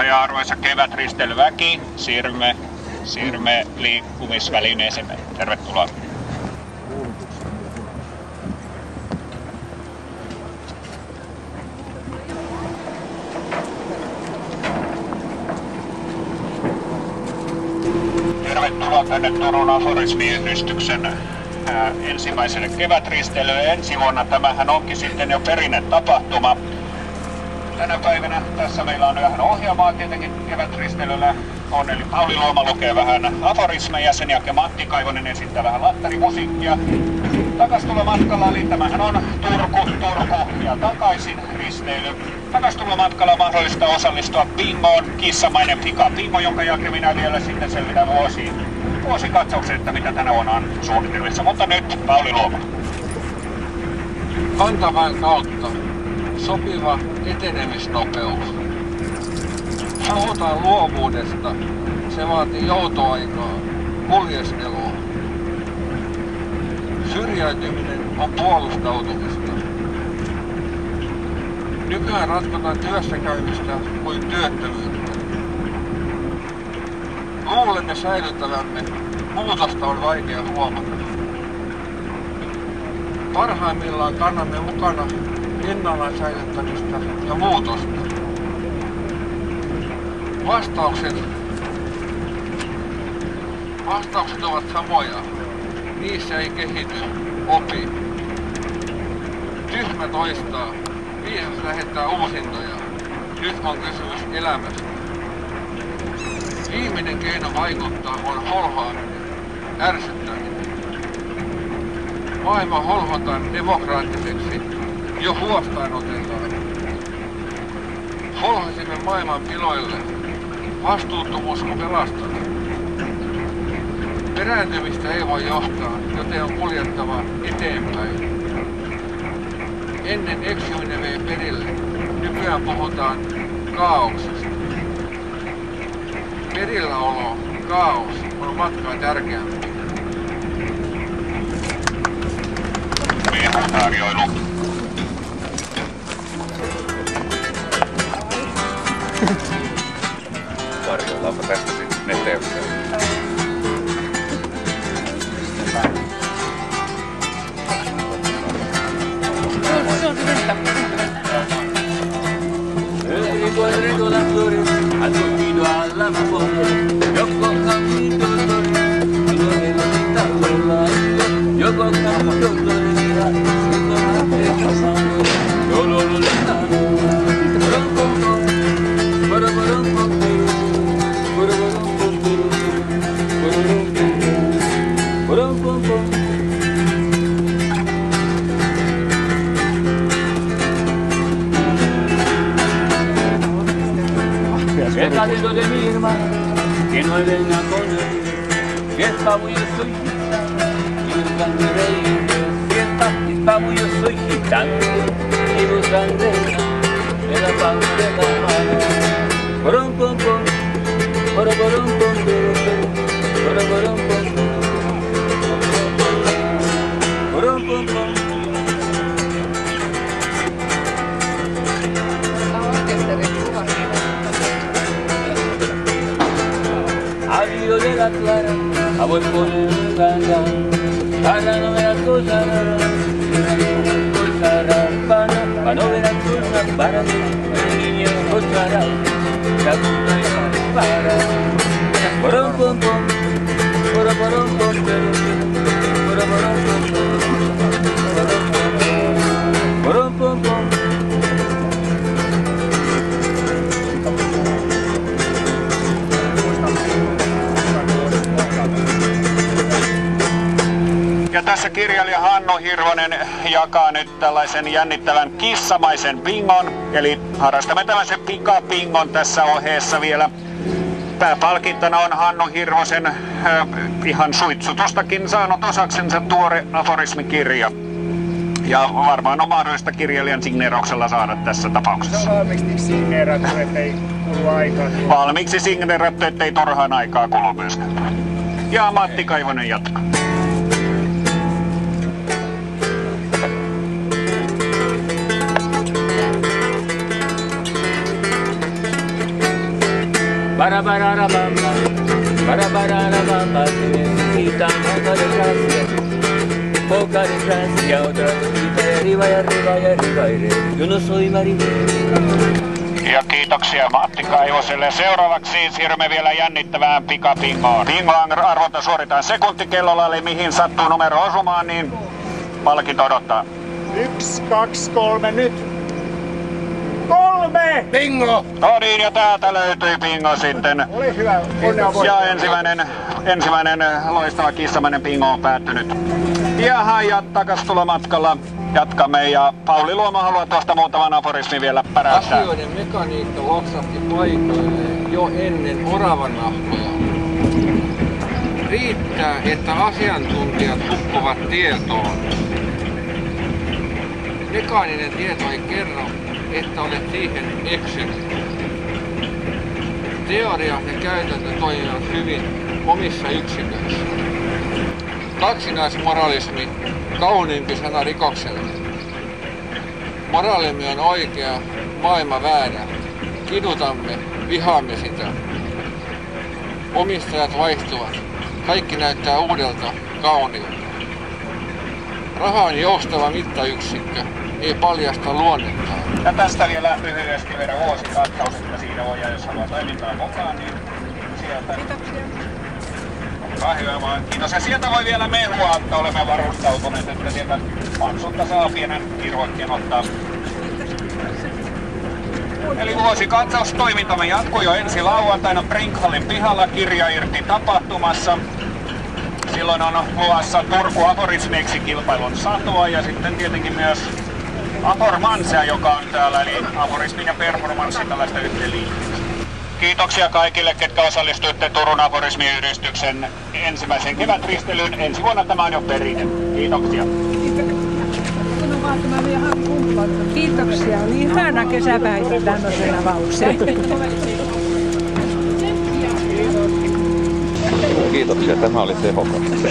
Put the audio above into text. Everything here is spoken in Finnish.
Ja arvoisa kevätristeilyväki, siirrymme liikkumisvälineeseemme. Tervetuloa. Tervetuloa tänne Turun aforismiyhdistyksen ensimmäiselle kevätristeilylle. Ensi vuonna tämähän onkin sitten jo perinnetapahtuma. Tänä päivänä tässä meillä on vähän ohjelmaa tietenkin kevätristeilyllä. Eli Pauli Luoma lukee vähän aforismeja, sen jälkeen Matti Kaivonen esittää vähän lattarimusiikkia. Takastulomatkalla, eli tämähän on Turku ja takaisin risteily. Takastulomatkalla on mahdollista osallistua bingoon, kissamainen pikabingo, jonka jälkeen minä vielä sitten selvitän vuosikatsauksen, että mitä tänä vuonna on suunnitelmissa. Mutta nyt Pauli Luoma. Kantaväen kautta sopiva etenemisnopeus. Puhutaan luovuudesta. Se vaatii joutoaikaa, kuljeskelua. Syrjäytyminen on puolustautumista. Nykyään ratkotaan työssäkäymistä kuin työttömyyttä. Luulemme säilyttävämme, muutosta on vaikea huomata. Parhaimmillaan kannamme mukana ennallaan säilyttämistä ja muutosta. Vastaukset ovat samoja. Niissä ei kehity, opi. Tyhmä toistaa, viisas lähettää uusintoja. Nyt on kysymys elämästä. Viimeinen keino vaikuttaa on holhoaminen, ärsyttäminen. Maailma holhotaan demokraattiseksi, jo huostaanotetaan. Holhosimme maailman piloille. Vastuuttomuus on pelastanut. Perääntymistä ei voi johtaa, joten on kuljettava eteenpäin. Ennen eksyminen vei perille. Nykyään puhutaan kaauksesta. Perilläolo, kaos, on matkaa tärkeämpi. Tarjoilu. Tarjoillaanpa tästä sitten eteenpäin. El cálido de mi hermana, que no venga con él, que es pavo yo soy gitano, y buscan de reír, que es pavo yo soy gitano, y buscan de reír, de la paz de la mano. Porom pom pom, porom porom pom porom porom pom porom pom pom. Río de la Clara, a buen poner un cancan, para no ver las cosas raras, para no ver las cosas para mí, el niño encontrará, la puta y para. Porom pom pom, porom porom pom porom porom pom porom pom pom. Ja tässä kirjailija Hannu Hirvonen jakaa nyt tällaisen jännittävän kissamaisen bingon, eli harrastamme tällaisen pikabingon tässä ohjeessa vielä. Pääpalkintona on Hannu Hirvosen ihan suitsutustakin saanut osaksensa tuore aforismikirja. Ja varmaan on mahdollista kirjailijan signeerauksella saada tässä tapauksessa. Se on valmiiksi signeerattu, ettei kulu aikaa. Valmiiksi signeerattu, ettei turhaan aikaa kulu myöskään. Ja Matti Kaivonen jatkaa. Barabararabamba, barabararabamba, necesitan poca desgracia, otra cosita y arriba y arriba y arriba y yo no soy marinero. Ja kiitoksia Matti Kaivoselle. Seuraavaksi siirrymme vielä jännittävään pikapingoon. Pingo-arvonta suoritetaan sekuntikellolla, eli mihin sattuu numero osumaan, niin palkinto odottaa. 1, 2, 3, nyt! 3! Bingo! No niin, ja täältä löytyi bingo sitten. Oli hyvä, onnea voi. Ja ensimmäinen loistava kissamainen bingo on päättynyt. Ja takaistulomatkalla jatkamme, ja Pauli Luoma haluaa tuosta muutaman aforismin vielä päräyttää. Asioiden mekaniikka loksahti paikoilleen jo ennen oravanahkoja. Riittää, että asiantuntijat hukkuvat tietoon. Mekaaninen tieto ei kerro, että olet siihen eksynyt. Teoria ja käytäntö toimivat hyvin omissa yksiköissä. Kaksinaismoralismi, kauniimpi sana rikokselle. Moraalimme on oikea, maailma väärä. Kidutamme, vihaamme sitä. Omistajat vaihtuvat. Kaikki näyttää uudelta, kauniilta. Raha on joustava mittayksikkö, ei paljasta luonnettaan. Ja tästä vielä lyhyesti meidän vuosikatsaus, että siinä voidaan, jos haluaa toimintaa mukaan, niin sieltä. Kiitoksia. Olkaa hyvä vaan. Kiitos. Ja sieltä voi vielä mehua, että olemme varustautuneet, että sieltä maksulta saa pienen kirvoikkeen ottaa. Eli vuosikatsaustoimintamme jatkuu jo ensi lauantaina Brinkhallin pihalla Kirja irti -tapahtumassa. Silloin on luvassa Turku aforismeiksi kilpailun satoa ja sitten tietenkin myös Aformansea, joka on täällä, eli aforismin ja performanssin tällaista yhteenliittymistä. Kiitoksia kaikille, ketkä osallistuitte Turun aforismiyhdistyksen ensimmäiseen kevätristelyyn. Ensi vuonna tämä on jo perinne. Kiitoksia. Kiitoksia. Oli ihana kesäpäivä tämmöisen avauksen. Kiitoksia, tämä oli tehokasta.